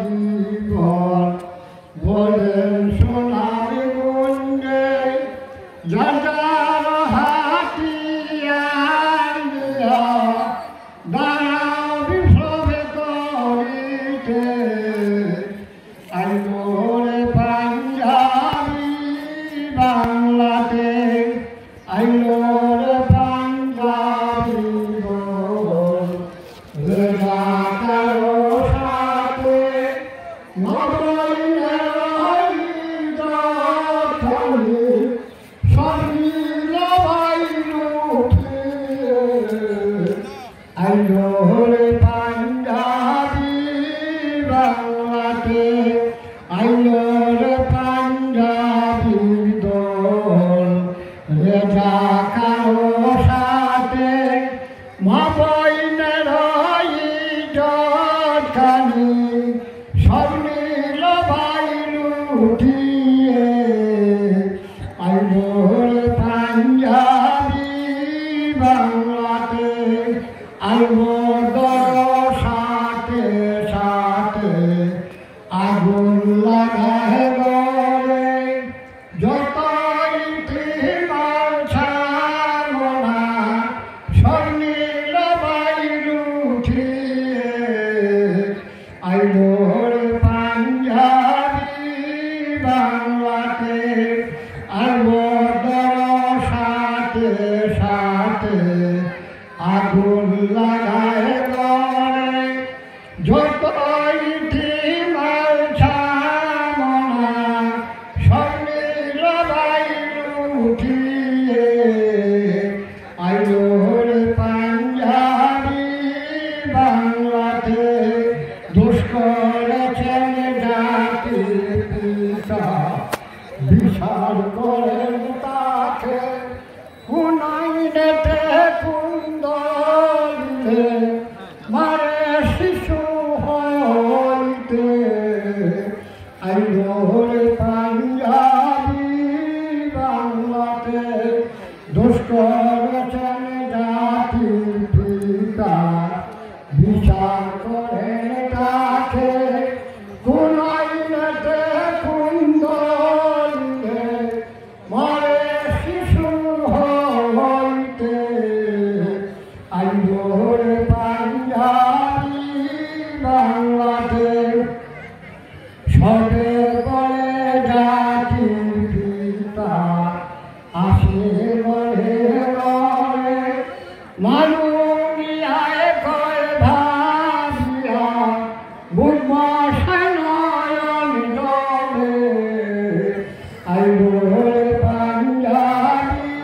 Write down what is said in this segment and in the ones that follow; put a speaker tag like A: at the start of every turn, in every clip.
A: জীবন বলেন সোনার গুঞ্জে যার হাতিয়ার দাঁড়াও বিপ্লবে করিতে আইনোরে পাঞ্জাবি বাংলাতে আইনোরে পাঞ্জাবি আইনোরে পাঞ্জাবি বাংলাতে আইনোরে পাঞ্জাবি দল রেজা কারো সাথে মা বইনের ইজ্জতখানি সব নিল বাইলু উঠিয়ে আইনোরে পাঞ্জাবি বাংলাতে আইনোর সাথে সাথে আগুন লাগায় গলে যতই তিমার ছাড়না স্বর্ণীল বাইলু উঠিয়ে আইনোর পাঞ্জাবি বাংলাতে আইনোর সাথে সাথে আগুন লাগায় গলে যতই তিমার ছাড়না স্বর্ণীল বাইলু উঠিয়ে আইনোর পাঞ্জাবি বাংলাতে দোষ করেছেন জাতির পিতা বিচার করেন তাকে কোন আইনেতে কোন দলে মারে শিশু হইতে আইনোর পাঞ্জাবি বাংলাতে দোষ করেছেন জাতির পিতা বিচার করেন তাকে কোন আইনেতে কোন দলে মারে শিশু হইতে আইনোর পাঞ্জাবি বাংলাতে সবে বলে জাতির পিতা আসে বলে গলে মানুষিয়ায় কয় ভাবিয়া বুঝমশাই নয়ন জলে আইনোর পাঞ্জাবি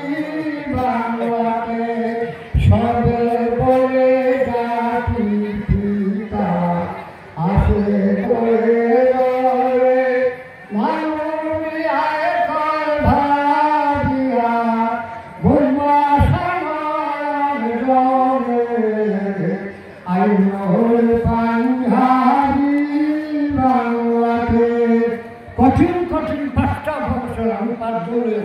A: বাংলাতে সবে বলে জাতির পিতা আসে বলে গলে মানুষিয়ায় কয় ভাবিয়া বুঝমশাই নয়ন জলে আইনোর পাঞ্জাবি বাংলাতে কঠিন কঠিন 5টা বছর আমি পাঠ করে